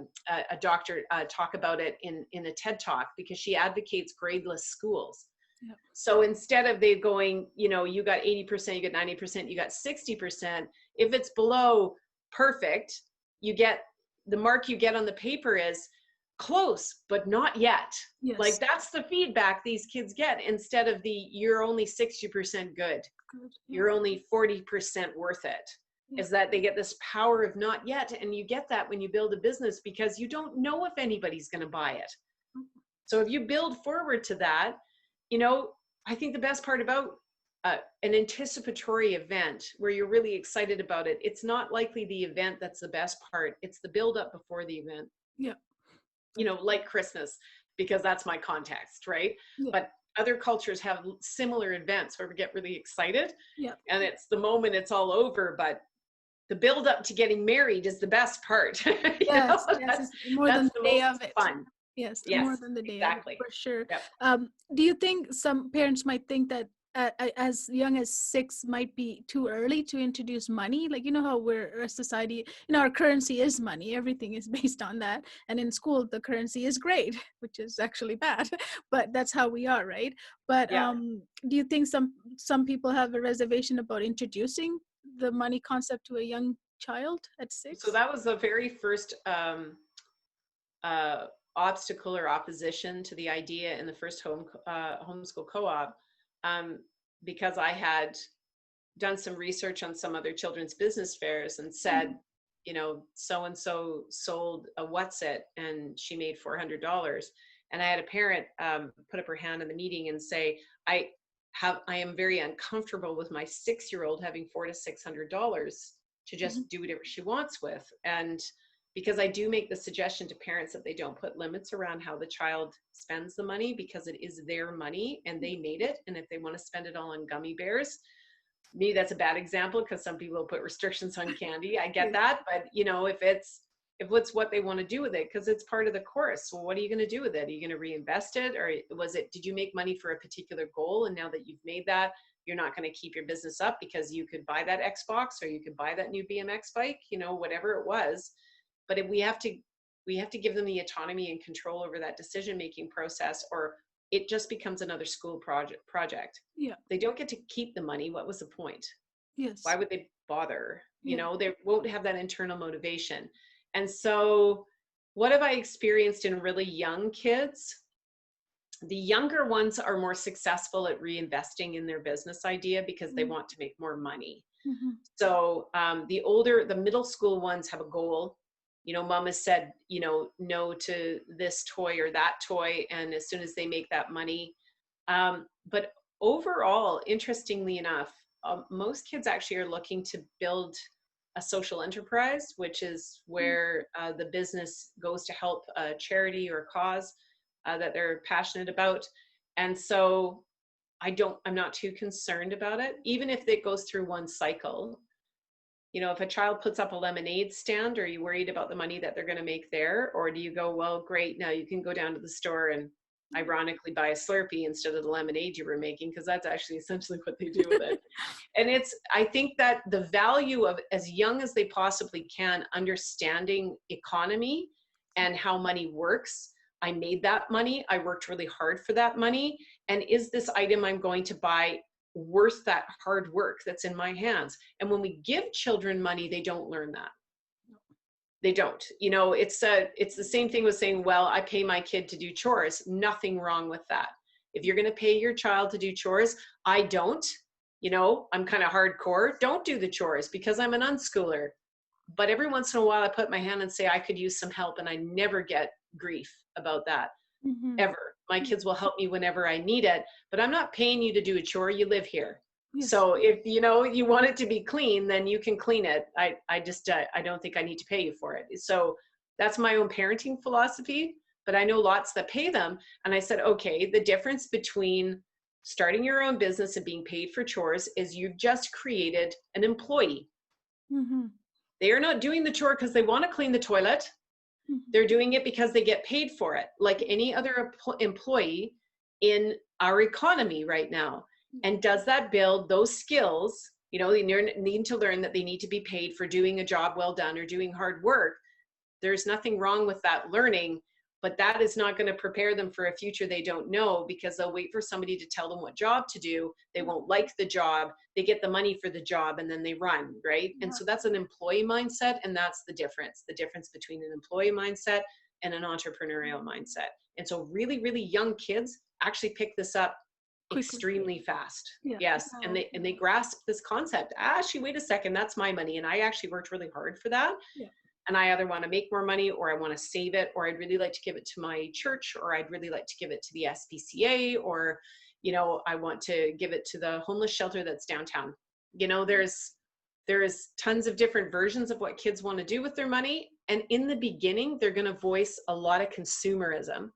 doctor talk about it in a TED talk because she advocates gradeless schools. Yep. So instead of they going, you know, you got 80%, you got 90%, you got 60%. If it's below perfect, you get the mark you get on the paper is close, but not yet. Yes. Like that's the feedback these kids get instead of the you're only 60% good. You're only 40% worth it. Is that they get this power of not yet. And you get that when you build a business because you don't know if anybody's going to buy it. So if you build forward to that, you know, I think the best part about an anticipatory event where you're really excited about it, it's not likely the event that's the best part. It's the build up before the event. Yeah. You know, like Christmas, because that's my context, right? Yeah. But other cultures have similar events where we get really excited. Yeah. And it's the moment it's all over, but the build up to getting married is the best part. Yes, yes, more than the day of it. Fun. Yes, more than the day exactly. of it, for sure. Yep. Do you think some parents might think that as young as 6 might be too early to introduce money? Like, you know how we're a society, you know, our currency is money. Everything is based on that. And in school, the currency is grade, which is actually bad, but that's how we are, right? But do you think some people have a reservation about introducing the money concept to a young child at 6? So that was the very first obstacle or opposition to the idea in the first homeschool co-op, because I had done some research on some other children's business fairs and said, you know, so-and-so sold a what's it and she made $400. And I had a parent put up her hand in the meeting and say, I am very uncomfortable with my 6-year-old having $400 to $600 to just do whatever she wants with. And because I do make the suggestion to parents that they don't put limits around how the child spends the money because it is their money and they made it. And if they want to spend it all on gummy bears, maybe that's a bad example because some people put restrictions on candy. I get Yeah. that. But, you know, if it's what they want to do with it, because it's part of the course. So what are you going to do with it? Are you going to reinvest it? Or did you make money for a particular goal? And now that you've made that, you're not going to keep your business up because you could buy that Xbox or you could buy that new BMX bike, you know, whatever it was. But if we have to give them the autonomy and control over that decision-making process, or it just becomes another school project. Yeah. They don't get to keep the money. What was the point? Yes. Why would they bother? You Yeah. know, they won't have that internal motivation. And so what have I experienced in really young kids? The younger ones are more successful at reinvesting in their business idea because they Mm-hmm. want to make more money. Mm-hmm. So the middle school ones have a goal. You know, mom has said, you know, no to this toy or that toy. And as soon as they make that money, but overall, interestingly enough, most kids actually are looking to build a social enterprise, which is where the business goes to help a charity or cause that they're passionate about. And so I'm not too concerned about it, even if it goes through one cycle. You know, if a child puts up a lemonade stand, are you worried about the money that they're going to make there? Or do you go, well, great, now you can go down to the store and ironically buy a Slurpee instead of the lemonade you were making, because that's actually essentially what they do with it. And I think that the value of, as young as they possibly can, understanding economy and how money works. I made that money. I worked really hard for that money. And is this item I'm going to buy worth that hard work that's in my hands? And when we give children money, they don't learn that. They don't. You know, it's the same thing with saying, well, I pay my kid to do chores. Nothing wrong with that. If you're going to pay your child to do chores, I don't. You know, I'm kind of hardcore. Don't do the chores because I'm an unschooler. But every once in a while, I put my hand and say, I could use some help, and I never get grief about that. Mm-hmm. Ever. My kids will help me whenever I need it, but I'm not paying you to do a chore. You live here. Yes. So if you know you want it to be clean, then you can clean it. I just I don't think I need to pay you for it. So that's my own parenting philosophy, but I know lots that pay them. And I said, okay, the difference between starting your own business and being paid for chores is you've just created an employee. Mm-hmm. They are not doing the chore because they want to clean the toilet. Mm-hmm. They're doing it because they get paid for it, like any other employee in our economy right now. And does that build those skills? You know, they need to learn that they need to be paid for doing a job well done or doing hard work. There's nothing wrong with that learning, but that is not going to prepare them for a future they don't know, because they'll wait for somebody to tell them what job to do. They won't like the job. They get the money for the job and then they run, right? And so that's an employee mindset, and that's the difference between an employee mindset and an entrepreneurial mindset. And so really, really young kids actually pick this up Quickly. Extremely fast. Yeah. Yes. Wow. And they grasp this concept. Actually, wait a second, that's my money. And I actually worked really hard for that. Yeah. And I either want to make more money, or I want to save it, or I'd really like to give it to my church, or I'd really like to give it to the SPCA, or, you know, I want to give it to the homeless shelter that's downtown. You know, there's tons of different versions of what kids want to do with their money. And in the beginning, they're going to voice a lot of consumerism,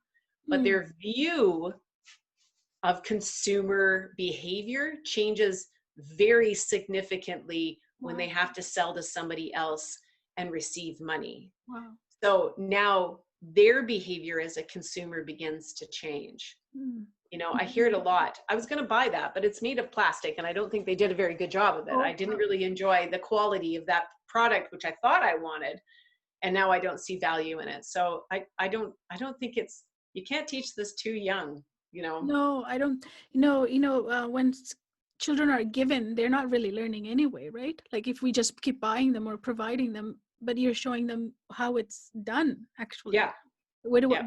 but their view of consumer behavior changes very significantly when they have to sell to somebody else and receive money. Wow. So now their behavior as a consumer begins to change. You know, I hear it a lot. I was going to buy that, but it's made of plastic, and I don't think they did a very good job of it. I didn't really enjoy the quality of that product, which I thought I wanted, and now I don't see value in it. So I don't think you can't teach this too young. You know? No, I don't. When children are given, they're not really learning anyway, right? Like if we just keep buying them or providing them, but you're showing them how it's done actually. Yeah.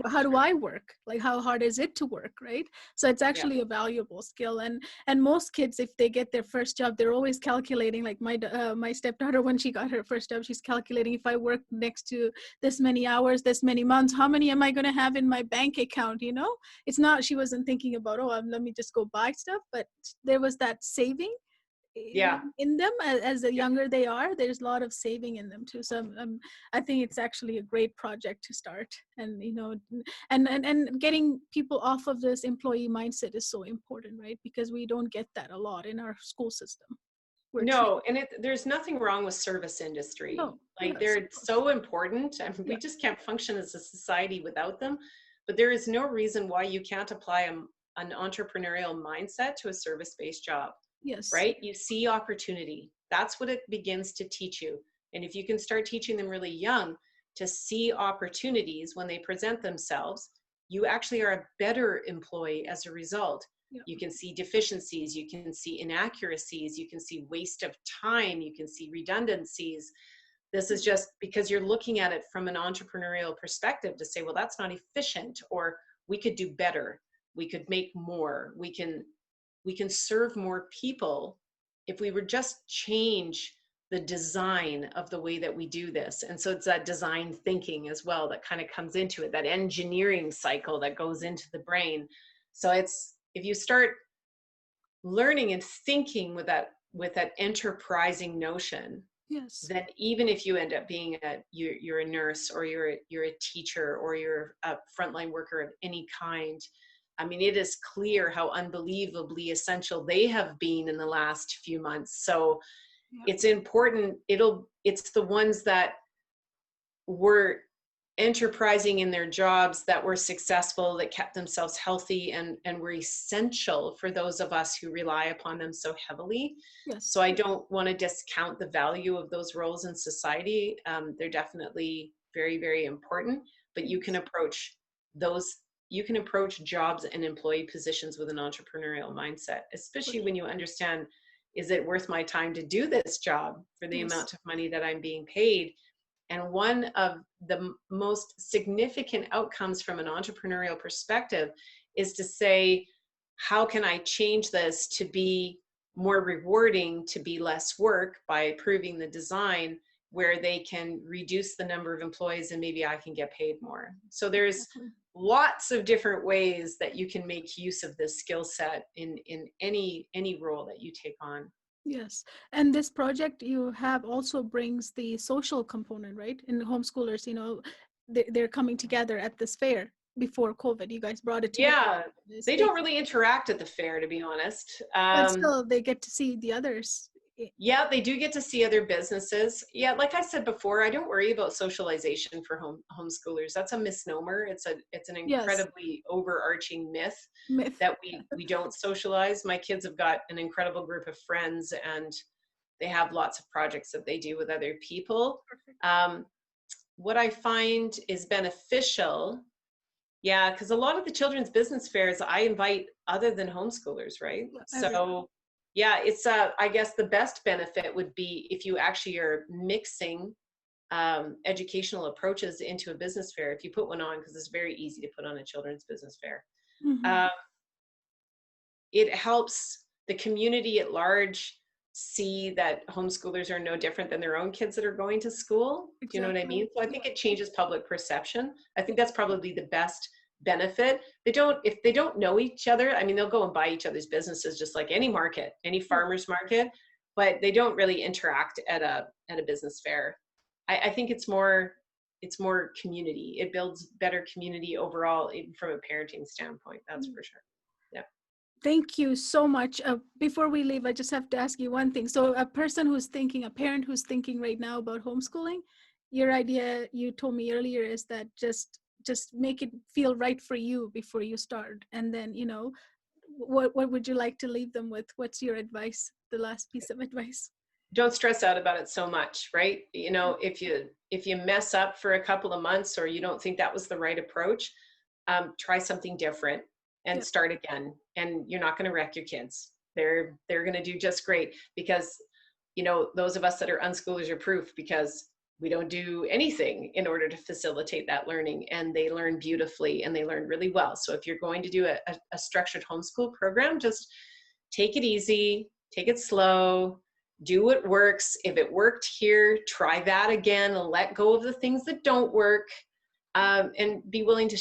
How do I work? Like how hard is it to work, right? So it's actually a valuable skill. And most kids, if they get their first job, they're always calculating. Like my stepdaughter, when she got her first job, she's calculating, if I work next to this many hours, this many months, how many am I going to have in my bank account? You know, she wasn't thinking about, let me just go buy stuff, but there was that saving in them as the younger they are. There's a lot of saving in them too. So I think it's actually a great project to start. And and getting people off of this employee mindset is so important, right? Because we don't get that a lot in our school system. we're treated. No, and there's nothing wrong with service industry. No, Like yes, of they're course. so important. I mean, Yeah, we just can't function as a society without them. But there is no reason why you can't apply an entrepreneurial mindset to a service-based job, yes, right? You see opportunity. That's what it begins to teach you. And if you can start teaching them really young to see opportunities when they present themselves, you actually are a better employee as a result. yeah, You can see deficiencies, you can see inaccuracies, you can see waste of time, you can see redundancies. This is just because you're looking at it from an entrepreneurial perspective to say, well, that's not efficient, or we could do better, we could make more, we can serve more people if we would just change the design of the way that we do this. And so it's that design thinking as well that kind of comes into it, that engineering cycle that goes into the brain. So it's, if you start learning and thinking with that enterprising notion, yes, then even if you end up being you're a nurse, or you're a teacher, or you're a frontline worker of any kind, I mean, it is clear how unbelievably essential they have been in the last few months. So yeah, it's important. It's the ones that were enterprising in their jobs, that were successful, that kept themselves healthy, and were essential for those of us who rely upon them so heavily. So yes, I don't want to discount the value of those roles in society. They're definitely very, very important, but yes, those, you can approach jobs and employee positions with an entrepreneurial mindset, for especially sure. when you understand, is it worth my time to do this job for the Yes, amount of money that I'm being paid? And one of the most significant outcomes from an entrepreneurial perspective is to say, how can I change this to be more rewarding, to be less work, by improving the design where they can reduce the number of employees and maybe I can get paid more. So there's exactly. lots of different ways that you can make use of this skill set in any role that you take on. Yes. And this project you have also brings the social component, right? In homeschoolers, they're coming together at this fair before COVID. You guys brought it together. Yeah, This they big, don't really interact at the fair, to be honest. but still they get to see the others. Yeah, they do get to see other businesses. Yeah, like I said before, I don't worry about socialization for homeschoolers. That's a misnomer. It's an Yes. incredibly overarching myth Myth. that we don't socialize. My kids have got an incredible group of friends, and they have lots of projects that they do with other people. Perfect. Um, what I find is beneficial, yeah, because a lot of the children's business fairs I invite other than homeschoolers, right? Yeah, everyone. So yeah, it's I guess the best benefit would be if you actually are mixing educational approaches into a business fair. If you put one on, because it's very easy to put on a children's business fair, Hmm. uh, it helps the community at large see that homeschoolers are no different than their own kids that are going to school. Do you know what I Exactly. mean? So I Yeah. think it changes public perception. I think Yeah. that's probably the best benefit. If they don't know each other, I mean, they'll go and buy each other's businesses just like any market, any Yeah. farmer's market, but they don't really interact at a business fair. I think it's more community. It builds better community overall, even from a parenting standpoint. That's Mm. for sure. Yeah. Thank you so much. Before we leave, I just have to ask you one thing. So, a parent who's thinking right now about homeschooling, your idea you told me earlier is that just make it feel right for you before you start, and then what would you like to leave them with? What's your advice? The last piece of advice. Don't stress out about it so much, right? If you mess up for a couple of months, or you don't think that was the right approach, try something different and Yeah. start again. And you're not going to wreck your kids. They're going to do just great, because those of us that are unschoolers are proof, because we don't do anything in order to facilitate that learning, and they learn beautifully and they learn really well. So if you're going to do a structured homeschool program, just take it easy, take it slow, do what works. If it worked here, try that again, and let go of the things that don't work, and be willing to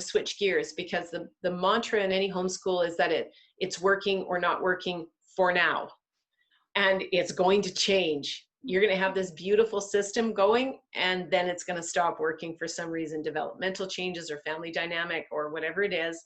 switch gears, because the mantra in any homeschool is that it's working or not working for now, and it's going to change. You're going to have this beautiful system going, and then it's going to stop working for some reason, developmental changes or family dynamic or whatever it is.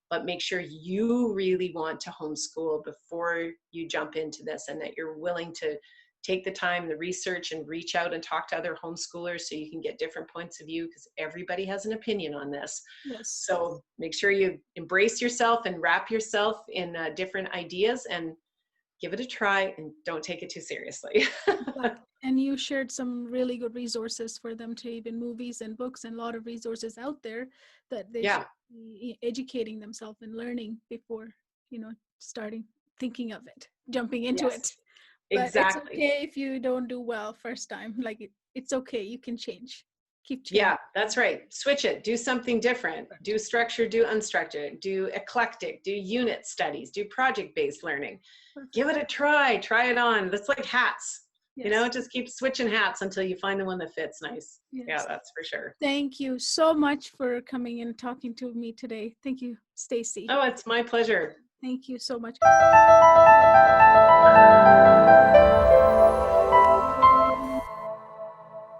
but make sure you really want to homeschool before you jump into this, and that you're willing to take the time, the research, and reach out and talk to other homeschoolers so you can get different points of view, because everybody has an opinion on this. Yes. So make sure you embrace yourself and wrap yourself in different ideas, and give it a try, and don't take it too seriously. And you shared some really good resources for them to, even movies and books, and a lot of resources out there that they should be educating themselves and learning before, starting thinking of it, jumping into it. But Exactly. it's okay if you don't do well first time. Like it's okay. You can change. Keep changing. Yeah, that's right. Switch it. Do something different. Do structured, do unstructured, do eclectic, do unit studies, do project-based learning. Perfect. Give it a try. Try it on. That's like hats. Yes. Just keep switching hats until you find the one that fits nice. Yes. Yeah, that's for sure. Thank you so much for coming and talking to me today. Thank you, Stacy. Oh, it's my pleasure. Thank you so much.